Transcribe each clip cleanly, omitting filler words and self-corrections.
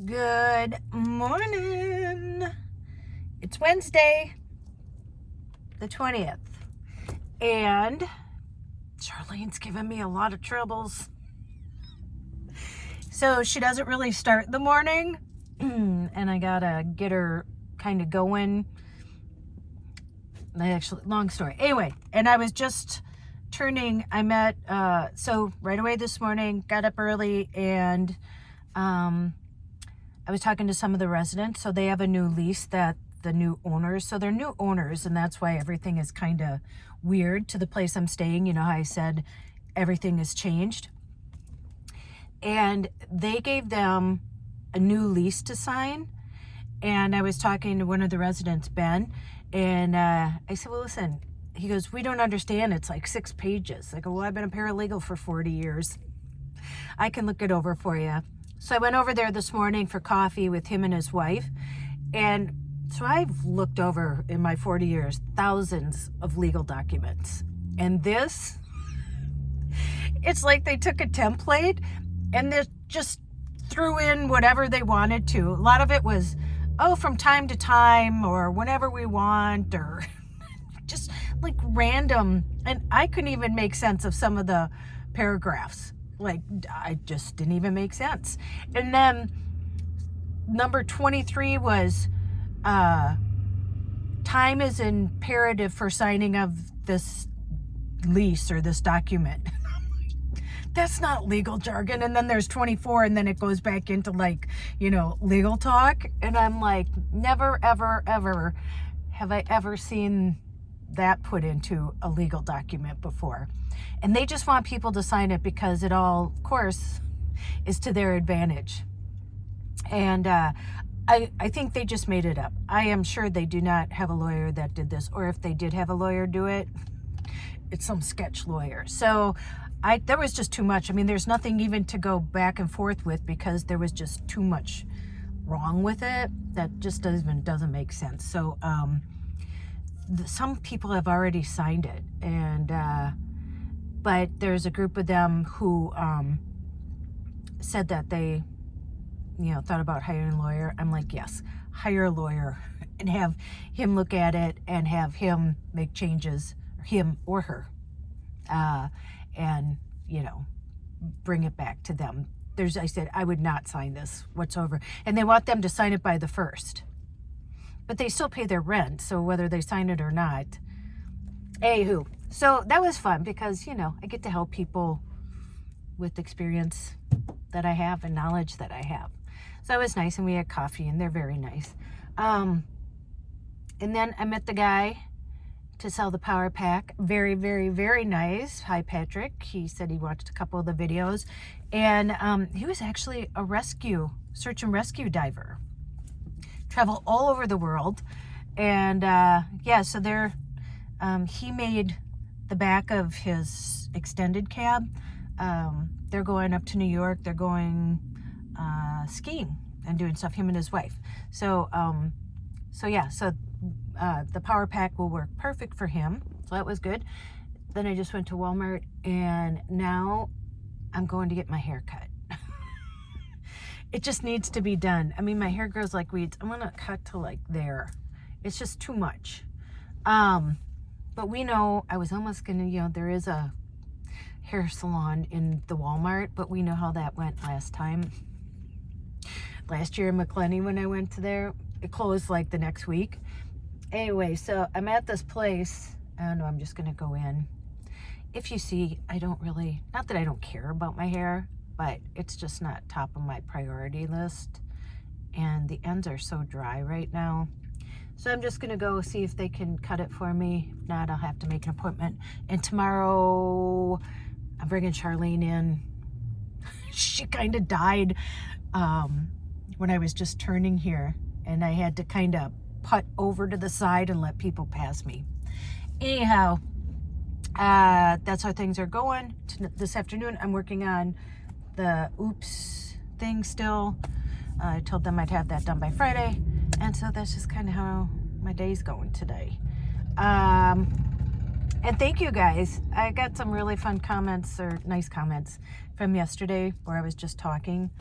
Good morning. It's Wednesday, the 20th, and Charlene's giving me a lot of troubles. So she doesn't really start the morning, and I gotta get her kind of going. Actually, long story. Anyway, and I was just I met, so right away this morning, got up early, and I was talking to some of the residents. So they have a new lease that the new owners, so they're new owners, and that's why everything is kind of weird to the place I'm staying. You know how I said everything has changed? And they gave them a new lease to sign. And I was talking to one of the residents, Ben, and I said, well, listen, he goes, we don't understand. It's like 6 pages. I go, well, I've been a paralegal for 40 years. I can look it over for you. So I went over there this morning for coffee with him and his wife. And so I've looked over in my 40 years, thousands of legal documents. And this, it's like they took a template and they just threw in whatever they wanted to. A lot of it was, from time to time or whenever we want, or just like random. And I couldn't even make sense of some of the paragraphs. Like, I just didn't even make sense. And then number 23 was, time is imperative for signing of this lease or this document. That's not legal jargon. And then there's 24, and then it goes back into legal talk. And I'm like, never, ever, ever have I ever seen that put into a legal document before. And they just want people to sign it because it all, of course, is to their advantage. And I think they just made it up. I am sure they do not have a lawyer that did this. Or if they did have a lawyer do it, it's some sketch lawyer. So there was just too much. I mean, there's nothing even to go back and forth with because there was just too much wrong with it that just doesn't make sense. So some people have already signed it, and but there's a group of them who said that they thought about hiring a lawyer. I'm like, yes, hire a lawyer and have him look at it and have him make changes, him or her, and bring it back to them. I said I would not sign this whatsoever, and they want them to sign it by the 1st, but they still pay their rent, so whether they sign it or not. Anywho, so that was fun because I get to help people with experience that I have and knowledge that I have. So it was nice, and we had coffee, and they're very nice. And then I met the guy to sell the power pack. Very, very, very nice. Hi, Patrick. He said he watched a couple of the videos, and he was actually a search and rescue diver. Travel all over the world. And so he made the back of his extended cab. They're going up to New York. They're going skiing and doing stuff, him and his wife. So the power pack will work perfect for him. So that was good. Then I just went to Walmart, and now I'm going to get my hair cut. It just needs to be done. I mean, my hair grows like weeds. I'm going to cut to like there. It's just too much. But we know I was almost going to, there is a hair salon in the Walmart, but we know how that went last time. Last year in McLenny, when I went to there, it closed like the next week. Anyway, so I'm at this place, and I'm just going to go in. If you see, not that I don't care about my hair, but it's just not top of my priority list. And the ends are so dry right now. So I'm just going to go see if they can cut it for me. If not, I'll have to make an appointment. And tomorrow, I'm bringing Charlene in. She kind of died when I was just turning here. And I had to kind of putt over to the side and let people pass me. Anyhow, that's how things are going. This afternoon, I'm working on the oops thing still. I told them I'd have that done by Friday. And so that's just kind of how my day's going today. And thank you guys. I got some really fun comments, or nice comments, from yesterday where I was just talking.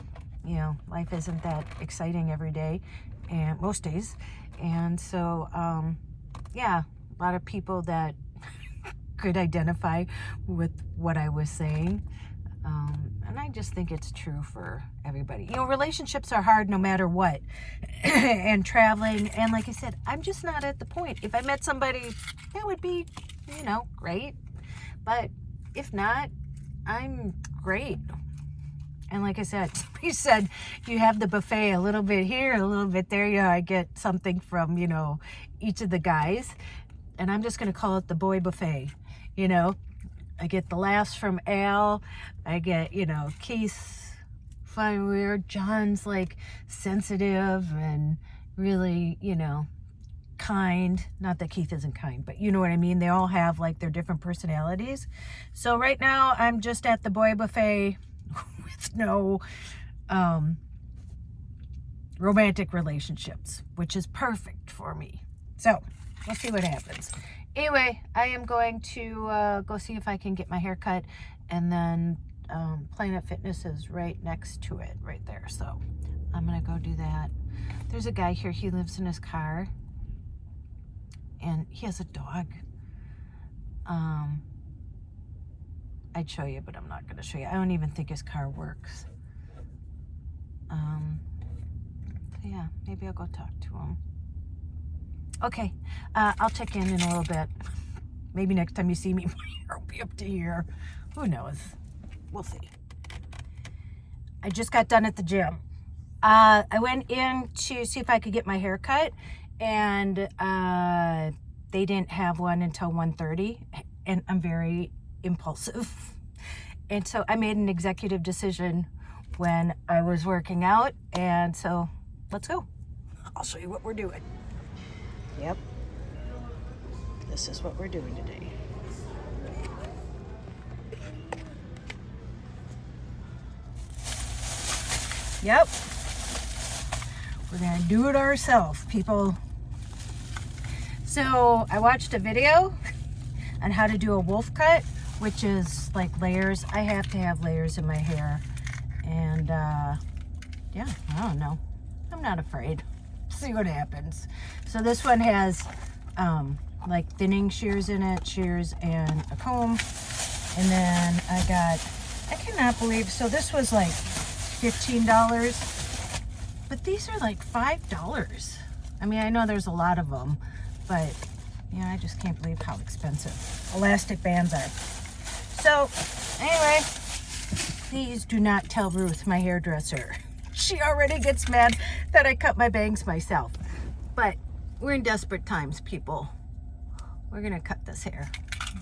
you know, life isn't that exciting every day, and most days. And so, yeah, a lot of people that could identify with what I was saying. And I just think it's true for everybody. You know, relationships are hard no matter what. And traveling, and like I said, I'm just not at the point. If I met somebody, that would be, you know, great. But if not, I'm great. And like I said, he said, you have the buffet a little bit here, a little bit there. Yeah, I get something from, you know, each of the guys. And I'm just going to call it the boy buffet, you know. I get the laughs from Al. I get, you know, Keith's fun, weird. John's like sensitive and really, you know, kind. Not that Keith isn't kind, but you know what I mean. They all have like their different personalities. So right now I'm just at the boy buffet with no romantic relationships, which is perfect for me. So we'll see what happens. Anyway, I am going to go see if I can get my hair cut, and then Planet Fitness is right next to it, right there. So I'm gonna go do that. There's a guy here, he lives in his car, and he has a dog. I'd show you, but I'm not gonna show you. I don't even think his car works. So yeah, maybe I'll go talk to him. Okay, I'll check in a little bit. Maybe next time you see me, my hair will be up to here. Who knows? We'll see. I just got done at the gym. I went in to see if I could get my hair cut, and they didn't have one until 1:30, and I'm very impulsive. And so I made an executive decision when I was working out, and so let's go. I'll show you what we're doing. Yep. This is what we're doing today. Yep. We're gonna do it ourselves, people. So I watched a video on how to do a wolf cut, which is like layers. I have to have layers in my hair. And yeah, I don't know. I'm not afraid. See what happens. So this one has like thinning shears in it, shears and a comb. And then I cannot believe, so this was like $15, but these are like $5. I mean, I know there's a lot of them, but yeah, I just can't believe how expensive elastic bands are. So anyway, please do not tell Ruth, my hairdresser. She already gets mad that I cut my bangs myself. But we're in desperate times, people. We're gonna cut this hair.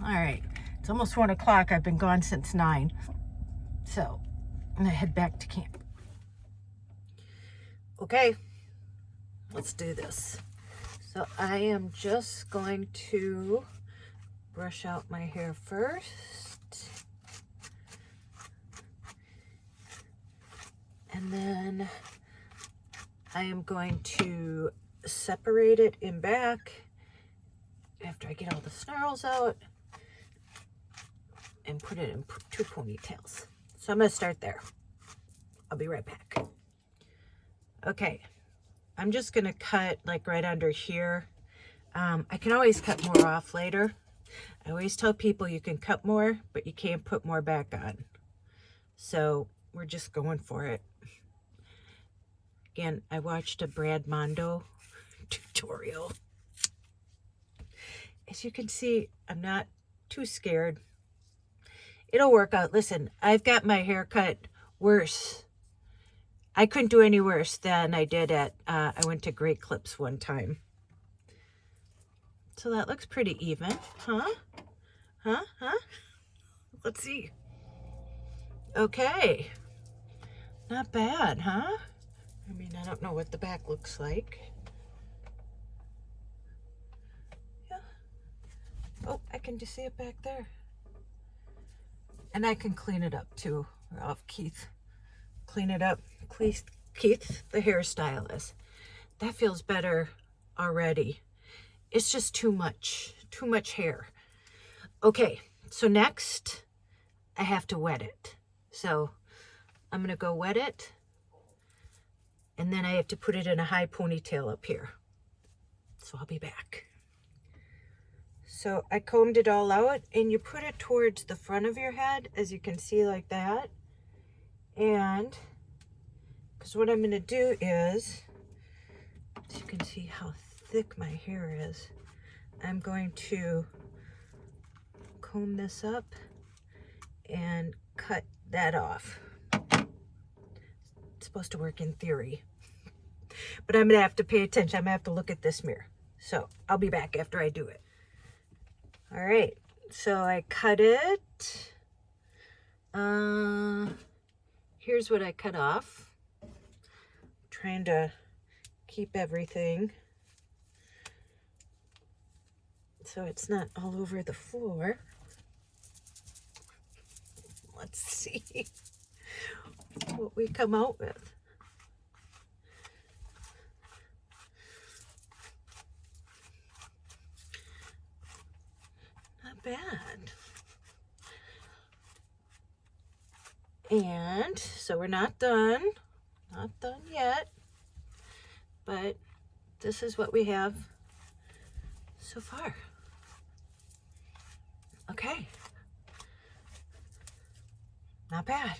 All right, it's almost 1 o'clock. I've been gone since 9. So I'm gonna head back to camp. Okay, let's do this. So I am just going to brush out my hair first. And then I am going to separate it in back after I get all the snarls out and put it in 2 ponytails. So I'm going to start there. I'll be right back. Okay, I'm just going to cut like right under here. I can always cut more off later. I always tell people you can cut more, but you can't put more back on. So we're just going for it. Again, I watched a Brad Mondo tutorial. As you can see, I'm not too scared. It'll work out. Listen, I've got my hair cut worse. I couldn't do any worse than I did at, I went to Great Clips one time. So that looks pretty even, huh? Huh? Let's see. Okay. Not bad, huh? I mean, I don't know what the back looks like. Yeah. Oh, I can just see it back there. And I can clean it up too. Or I'll have Keith clean it up. Keith, the hairstylist. That feels better already. It's just too much hair. Okay, so next I have to wet it. So I'm gonna go wet it. And then I have to put it in a high ponytail up here. So I'll be back. So I combed it all out, and you put it towards the front of your head, as you can see, like that. And because what I'm going to do is, as you can see how thick my hair is, I'm going to comb this up and cut that off. It's supposed to work in theory, but I'm gonna have to pay attention. I'm gonna have to look at this mirror. So I'll be back after I do it. All right, so I cut it. Here's what I cut off. I'm trying to keep everything so it's not all over the floor. Let's see what we come out with. Not bad. And so we're not done yet, but this is what we have so far. Okay. Not bad.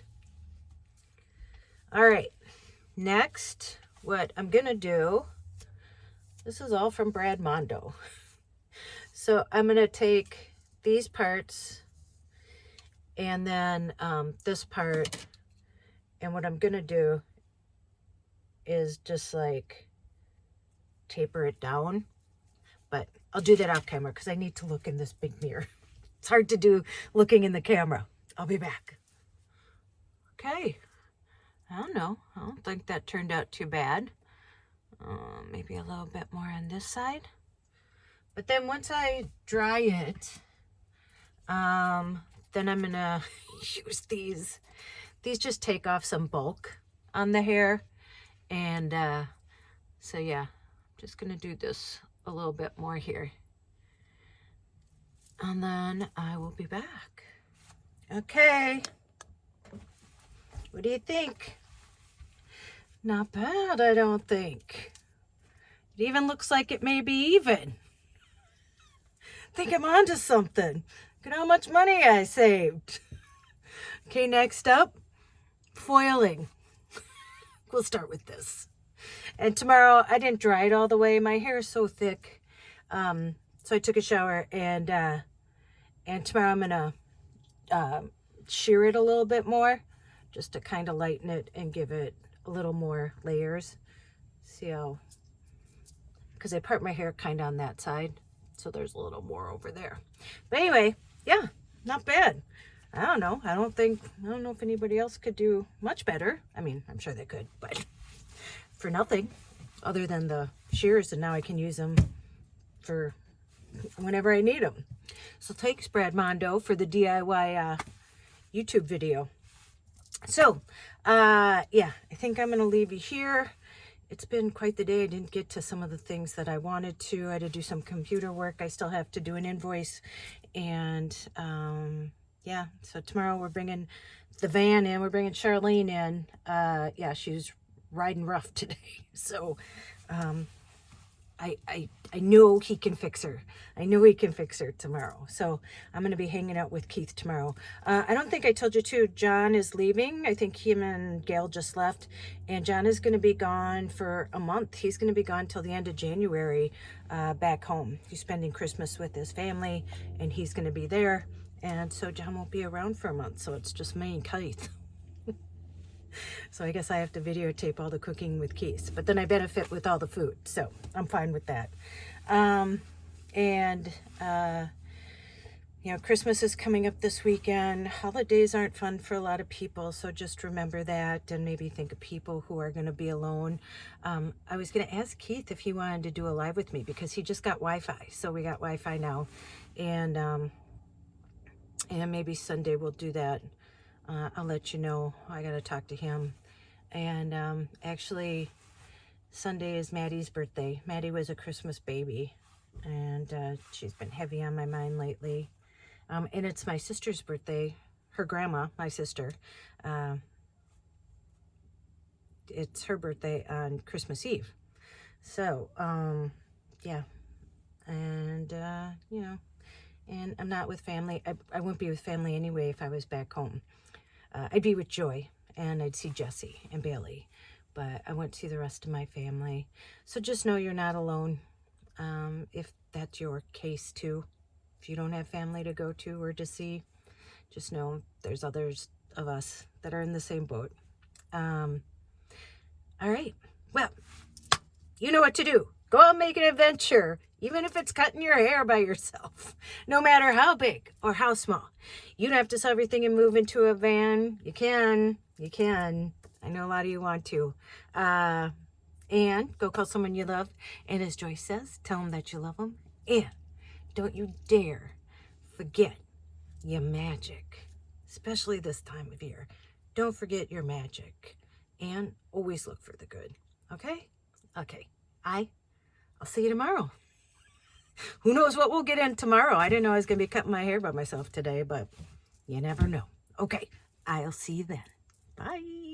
All right, next, what I'm gonna do, this is all from Brad Mondo. So I'm gonna take these parts and then this part, and what I'm gonna do is just like taper it down, but I'll do that off camera because I need to look in this big mirror. It's hard to do looking in the camera. I'll be back. Okay. I don't know. I don't think that turned out too bad. Maybe a little bit more on this side. But then once I dry it, then I'm gonna use these. These just take off some bulk on the hair. And so yeah, I'm just gonna do this a little bit more here. And then I will be back. Okay. What do you think? Not bad, I don't think. It even looks like it may be even. I think I'm onto something. Look at how much money I saved. Okay, next up, foiling. We'll start with this. And tomorrow, I didn't dry it all the way. My hair is so thick. So I took a shower, and tomorrow I'm gonna shear it a little bit more, just to kind of lighten it and give it a little more layers. See how, because I part my hair kind of on that side, so there's a little more over there. But anyway, yeah, not bad. I don't know. I don't know if anybody else could do much better. I mean, I'm sure they could, but for nothing other than the shears, and now I can use them for whenever I need them. So thanks, Brad Mondo, for the DIY YouTube video. So, yeah, I think I'm going to leave you here. It's been quite the day. I didn't get to some of the things that I wanted to. I had to do some computer work. I still have to do an invoice. And, yeah, so tomorrow we're bringing the van in. We're bringing Charlene in. Yeah, she's riding rough today. So, I know he can fix her. I know he can fix her tomorrow. So I'm going to be hanging out with Keith tomorrow. I don't think I told you too, John is leaving. I think him and Gail just left. And John is going to be gone for a month. He's going to be gone till the end of January back home. He's spending Christmas with his family, and he's going to be there. And so John won't be around for a month. So it's just me and Keith. So I guess I have to videotape all the cooking with Keith, but then I benefit with all the food, so I'm fine with that. You know, Christmas is coming up this weekend. Holidays aren't fun for a lot of people, so just remember that, and maybe think of people who are going to be alone. I was going to ask Keith if he wanted to do a live with me, because he just got Wi-Fi, so we got Wi-Fi now, and maybe Sunday we'll do that. I'll let you know. I got to talk to him. And actually, Sunday is Maddie's birthday. Maddie was a Christmas baby, and she's been heavy on my mind lately. And it's my sister's birthday. Her grandma, my sister, it's her birthday on Christmas Eve. So, yeah. And, you know, and I'm not with family. I wouldn't be with family anyway if I was back home. I'd be with Joy, and I'd see Jesse and Bailey. But I went to see the rest of my family. So just know you're not alone. If that's your case too. If you don't have family to go to or to see, just know there's others of us that are in the same boat. All right. Well, you know what to do. Go out and make an adventure, even if it's cutting your hair by yourself, no matter how big or how small. You don't have to sell everything and move into a van. You can. I know a lot of you want to. And go call someone you love. And as Joyce says, tell them that you love them. And don't you dare forget your magic, especially this time of year. Don't forget your magic. And always look for the good. Okay? Okay. I'll see you tomorrow. Who knows what we'll get in tomorrow? I didn't know I was going to be cutting my hair by myself today, but you never know. Okay. I'll see you then. Bye.